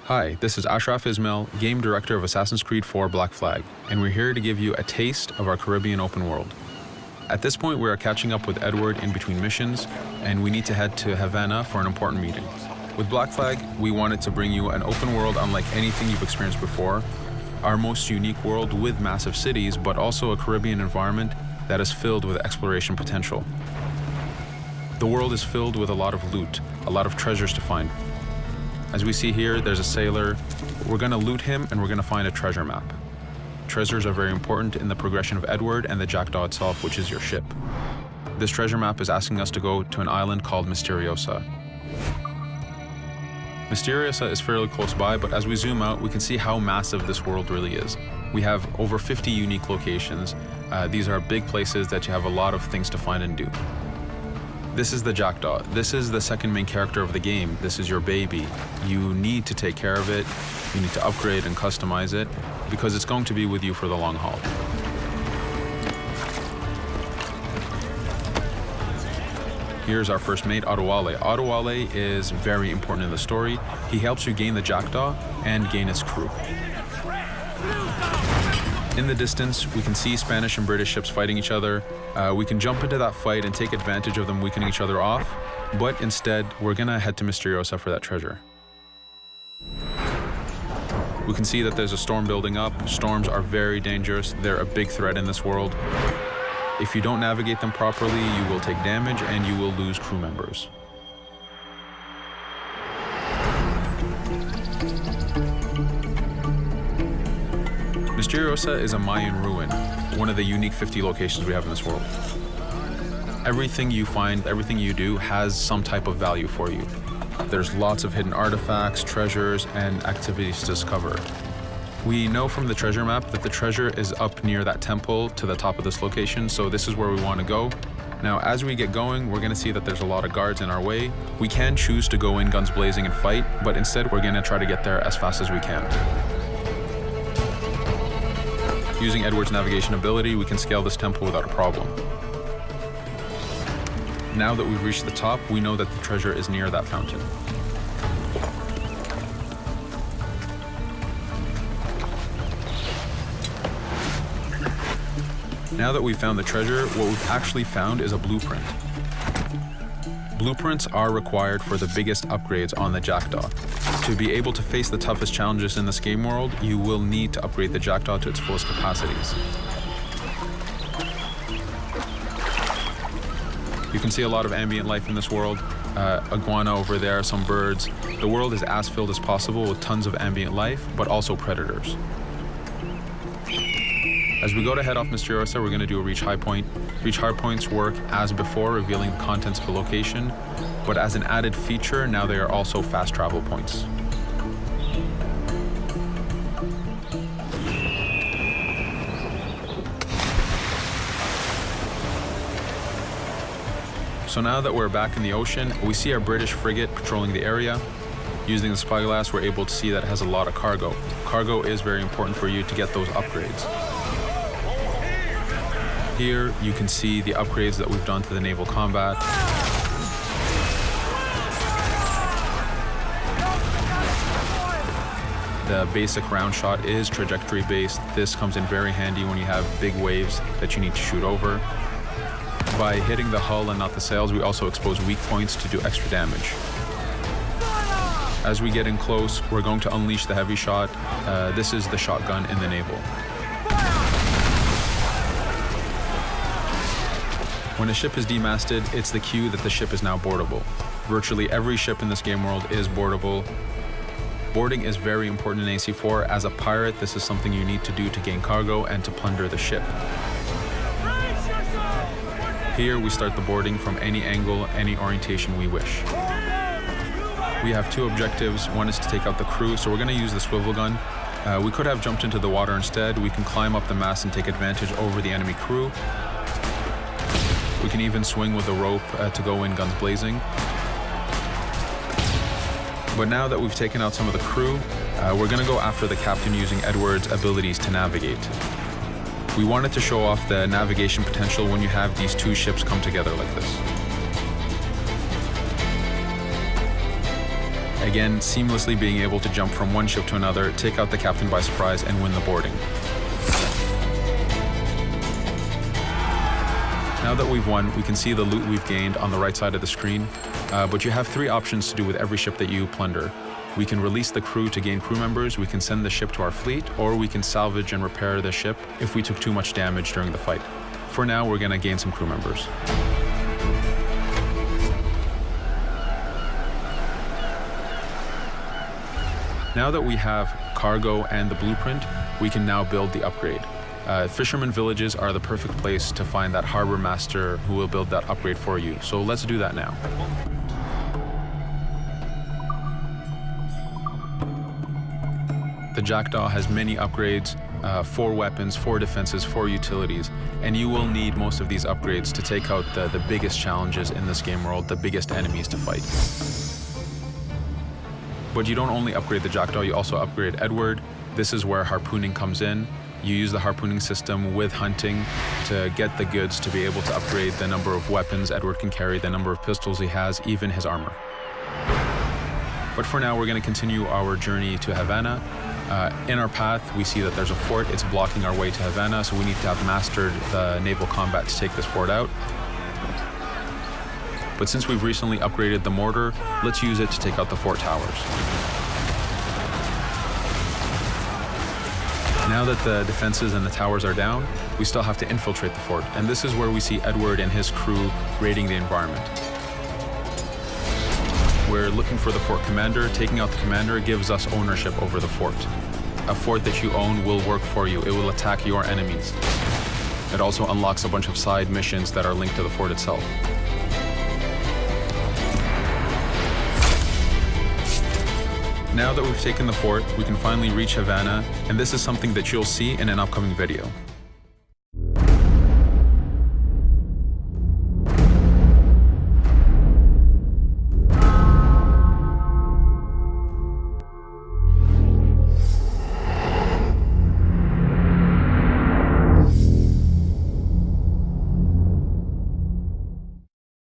Hi, this is Ashraf Ismail, Game Director of Assassin's Creed 4 Black Flag, and we're here to give you a taste of our Caribbean open world. At this point, we are catching up with Edward in between missions, and we need to head to Havana for an important meeting. With Black Flag, we wanted to bring you an open world unlike anything you've experienced before, our most unique world with massive cities, but also a Caribbean environment that is filled with exploration potential. The world is filled with a lot of loot, a lot of treasures to find. As we see here, there's a sailor. We're gonna loot him and we're gonna find a treasure map. Treasures are very important in the progression of Edward and the Jackdaw itself, which is your ship. This treasure map is asking us to go to an island called Misteriosa. Misteriosa is fairly close by, but as we zoom out, we can see how massive this world really is. We have over 50 unique locations. These are big places that you have a lot of things to find and do. This is the Jackdaw. This is the second main character of the game. This is your baby. You need to take care of it. You need to upgrade and customize it because it's going to be with you for the long haul. Here's our first mate, Adewale. Adewale is very important in the story. He helps you gain the Jackdaw and gain its crew. In the distance, we can see Spanish and British ships fighting each other. We can jump into that fight and take advantage of them weakening each other off, but instead, we're gonna head to Misteriosa for that treasure. We can see that there's a storm building up. Storms are very dangerous. They're a big threat in this world. If you don't navigate them properly, you will take damage and you will lose crew members. Misteriosa is a Mayan ruin, one of the unique 50 locations we have in this world. Everything you find, everything you do has some type of value for you. There's lots of hidden artifacts, treasures, and activities to discover. We know from the treasure map that the treasure is up near that temple to the top of this location, so this is where we want to go. Now, as we get going, we're going to see that there's a lot of guards in our way. We can choose to go in guns blazing and fight, but instead we're going to try to get there as fast as we can. Using Edward's navigation ability, we can scale this temple without a problem. Now that we've reached the top, we know that the treasure is near that fountain. Now that we've found the treasure, what we've actually found is a blueprint. Blueprints are required for the biggest upgrades on the Jackdaw. To be able to face the toughest challenges in this game world, you will need to upgrade the Jackdaw to its fullest capacities. You can see a lot of ambient life in this world. Iguana over there, some birds. The world is as filled as possible with tons of ambient life, but also predators. As we go to head off Misteriosa, we're going to do a reach high point. Reach high points work as before, revealing the contents of a location, but as an added feature, now they are also fast travel points. So now that we're back in the ocean, we see a British frigate patrolling the area. Using the spyglass, we're able to see that it has a lot of cargo. Cargo is very important for you to get those upgrades. Here, you can see the upgrades that we've done to the naval combat. The basic round shot is trajectory based. This comes in very handy when you have big waves that you need to shoot over. By hitting the hull and not the sails, we also expose weak points to do extra damage. As we get in close, we're going to unleash the heavy shot. This is the shotgun in the naval. When a ship is demasted, it's the cue that the ship is now boardable. Virtually every ship in this game world is boardable. Boarding is very important in AC4. As a pirate, this is something you need to do to gain cargo and to plunder the ship. Here, we start the boarding from any angle, any orientation we wish. We have two objectives. One is to take out the crew, so we're going to use the swivel gun. We could have jumped into the water instead. We can climb up the mast and take advantage over the enemy crew. We can even swing with a rope to go in guns blazing. But now that we've taken out some of the crew, we're going to go after the captain using Edward's abilities to navigate. We wanted to show off the navigation potential when you have these two ships come together like this. Again, seamlessly being able to jump from one ship to another, take out the captain by surprise, and win the boarding. Now that we've won, we can see the loot we've gained on the right side of the screen, but you have 3 options to do with every ship that you plunder. We can release the crew to gain crew members, we can send the ship to our fleet, or we can salvage and repair the ship if we took too much damage during the fight. For now, we're going to gain some crew members. Now that we have cargo and the blueprint, we can now build the upgrade. Fisherman villages are the perfect place to find that harbor master who will build that upgrade for you. So let's do that now. The Jackdaw has many upgrades, 4 weapons, 4 defenses, 4 utilities, and you will need most of these upgrades to take out the biggest challenges in this game world, the biggest enemies to fight. But you don't only upgrade the Jackdaw, you also upgrade Edward. This is where harpooning comes in. You use the harpooning system with hunting to get the goods to be able to upgrade the number of weapons Edward can carry, the number of pistols he has, even his armor. But for now, we're going to continue our journey to Havana. In our path, we see that there's a fort. It's blocking our way to Havana, so we need to have mastered the naval combat to take this fort out. But since we've recently upgraded the mortar, let's use it to take out the fort towers. Now that the defenses and the towers are down, we still have to infiltrate the fort. And this is where we see Edward and his crew raiding the environment. We're looking for the fort commander. Taking out the commander gives us ownership over the fort. A fort that you own will work for you. It will attack your enemies. It also unlocks a bunch of side missions that are linked to the fort itself. Now that we've taken the fort, we can finally reach Havana, and this is something that you'll see in an upcoming video.